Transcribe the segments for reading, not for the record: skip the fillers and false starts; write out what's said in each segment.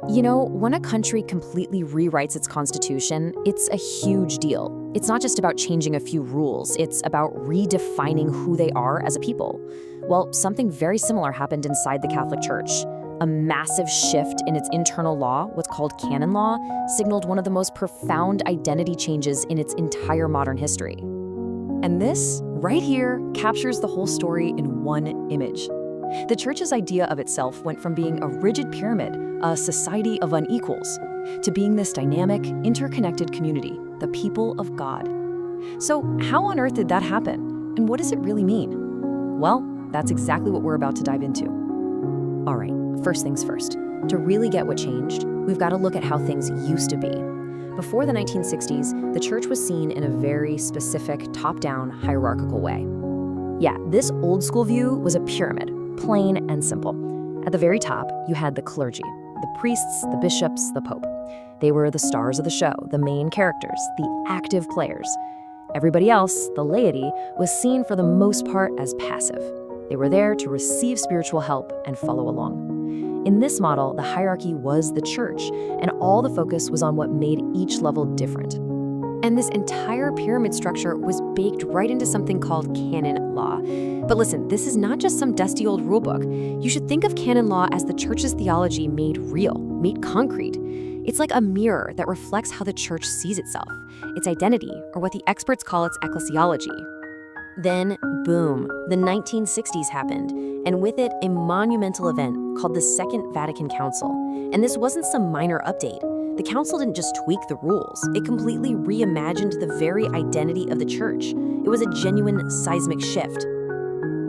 You know, when a country completely rewrites its constitution, it's a huge deal. It's not just about changing a few rules, it's about redefining who they are as a people. Well, something very similar happened inside the Catholic Church. A massive shift in its internal law, what's called canon law, signaled one of the most profound identity changes in its entire modern history. And this, right here, captures the whole story in one image. The Church's idea of itself went from being a rigid pyramid, a society of unequals, to being this dynamic, interconnected community, the people of God. So how on earth did that happen? And what does it really mean? Well, that's exactly what we're about to dive into. All right, first things first. To really get what changed, we've got to look at how things used to be. Before the 1960s, the Church was seen in a very specific, top-down, hierarchical way. Yeah, this old-school view was a pyramid, plain and simple. At the very top, you had the clergy, the priests, the bishops, the pope. They were the stars of the show, the main characters, the active players. Everybody else, the laity, was seen for the most part as passive. They were there to receive spiritual help and follow along. In this model, the hierarchy was the Church, and all the focus was on what made each level different. And this entire pyramid structure was baked right into something called canon law. But listen, this is not just some dusty old rulebook. You should think of canon law as the Church's theology made real, made concrete. It's like a mirror that reflects how the Church sees itself, its identity, or what the experts call its ecclesiology. Then, boom, the 1960s happened, and with it, a monumental event called the Second Vatican Council. And this wasn't some minor update. The council didn't just tweak the rules, it completely reimagined the very identity of the Church. It was a genuine seismic shift.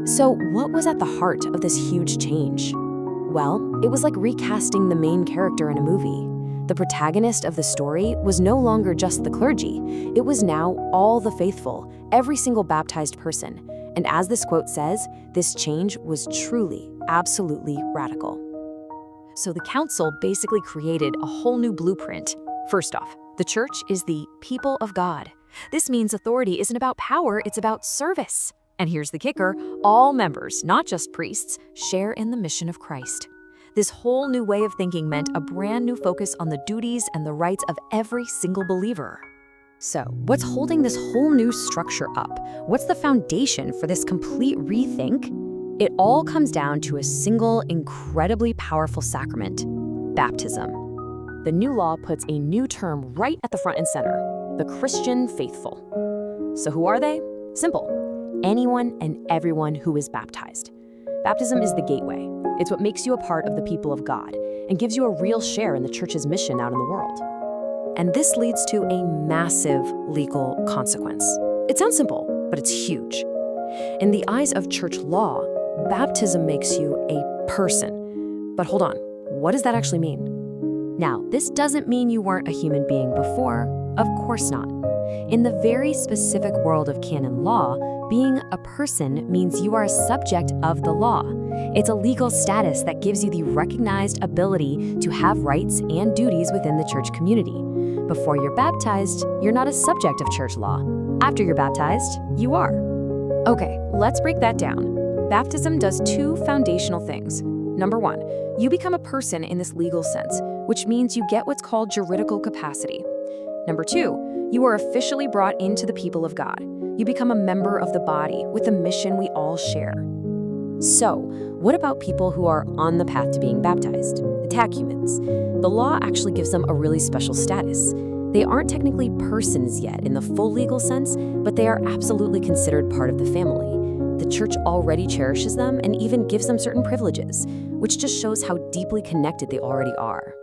So what was at the heart of this huge change? Well, it was like recasting the main character in a movie. The protagonist of the story was no longer just the clergy. It was now all the faithful, every single baptized person. And as this quote says, this change was truly, absolutely radical. So the council basically created a whole new blueprint. First off, the Church is the people of God. This means authority isn't about power, it's about service. And here's the kicker, all members, not just priests, share in the mission of Christ. This whole new way of thinking meant a brand new focus on the duties and the rights of every single believer. So, what's holding this whole new structure up? What's the foundation for this complete rethink? It all comes down to a single, incredibly powerful sacrament, baptism. The new law puts a new term right at the front and center, the Christian faithful. So who are they? Simple. Anyone and everyone who is baptized. Baptism is the gateway. It's what makes you a part of the people of God and gives you a real share in the Church's mission out in the world. And this leads to a massive legal consequence. It sounds simple, but it's huge. In the eyes of Church law, baptism makes you a person. But hold on, what does that actually mean? Now, this doesn't mean you weren't a human being before. Of course not. In the very specific world of canon law, being a person means you are a subject of the law. It's a legal status that gives you the recognized ability to have rights and duties within the Church community. Before you're baptized, you're not a subject of Church law. After you're baptized, you are. Okay, let's break that down. Baptism does two foundational things. Number one, you become a person in this legal sense, which means you get what's called juridical capacity. Number two, you are officially brought into the people of God. You become a member of the body with the mission we all share. So, what about people who are on the path to being baptized? The catechumens. The law actually gives them a really special status. They aren't technically persons yet in the full legal sense, but they are absolutely considered part of the family. The Church already cherishes them and even gives them certain privileges, which just shows how deeply connected they already are.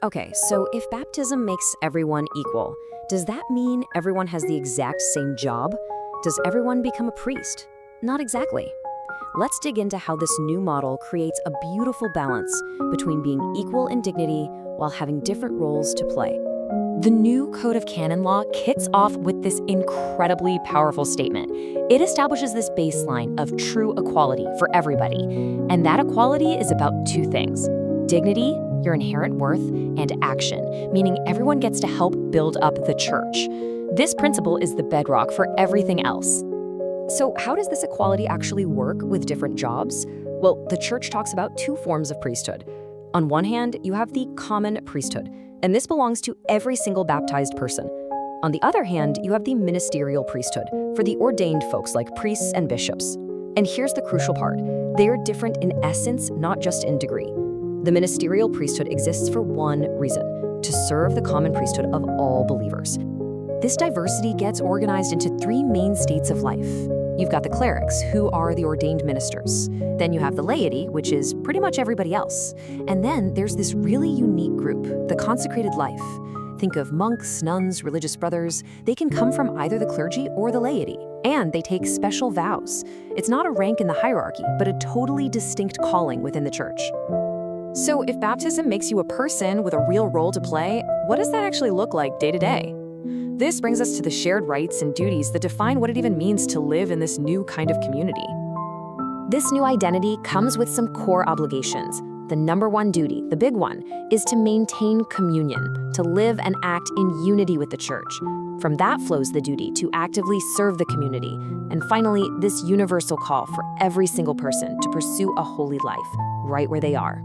Okay, so if baptism makes everyone equal, does that mean everyone has the exact same job? Does everyone become a priest? Not exactly. Let's dig into how this new model creates a beautiful balance between being equal in dignity while having different roles to play. The new Code of Canon Law kicks off with this incredibly powerful statement. It establishes this baseline of true equality for everybody. And that equality is about two things: dignity, your inherent worth, and action, meaning everyone gets to help build up the Church. This principle is the bedrock for everything else. So how does this equality actually work with different jobs? Well, the Church talks about two forms of priesthood: On one hand, you have the common priesthood, and this belongs to every single baptized person. On the other hand, you have the ministerial priesthood for the ordained folks like priests and bishops. And here's the crucial part. They are different in essence, not just in degree. The ministerial priesthood exists for one reason: to serve the common priesthood of all believers. This diversity gets organized into three main states of life. You've got the clerics, who are the ordained ministers. Then you have the laity, which is pretty much everybody else. And then there's this really unique group, the consecrated life. Think of monks, nuns, religious brothers. They can come from either the clergy or the laity, and they take special vows. It's not a rank in the hierarchy, but a totally distinct calling within the church. So if baptism makes you a person with a real role to play, what does that actually look like day to day? This brings us to the shared rights and duties that define what it even means to live in this new kind of community. This new identity comes with some core obligations. The number one duty, the big one, is to maintain communion, to live and act in unity with the church. From that flows the duty to actively serve the community. And finally, this universal call for every single person to pursue a holy life, right where they are.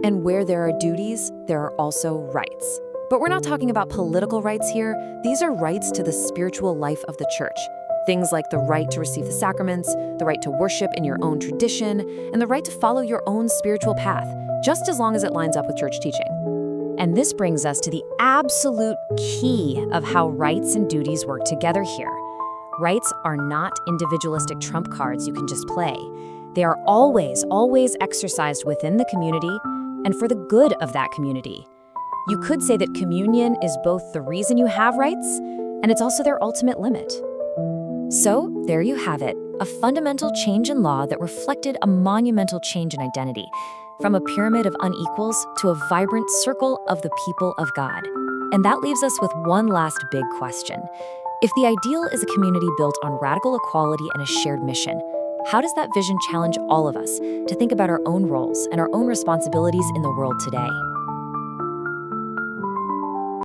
And where there are duties, there are also rights. But we're not talking about political rights here. These are rights to the spiritual life of the church. Things like the right to receive the sacraments, the right to worship in your own tradition, and the right to follow your own spiritual path, just as long as it lines up with church teaching. And this brings us to the absolute key of how rights and duties work together here. Rights are not individualistic trump cards you can just play. They are always exercised within the community and for the good of that community. You could say that communion is both the reason you have rights, and it's also their ultimate limit. So, there you have it, a fundamental change in law that reflected a monumental change in identity, from a pyramid of unequals to a vibrant circle of the people of God. And that leaves us with one last big question. If the ideal is a community built on radical equality and a shared mission, how does that vision challenge all of us to think about our own roles and our own responsibilities in the world today?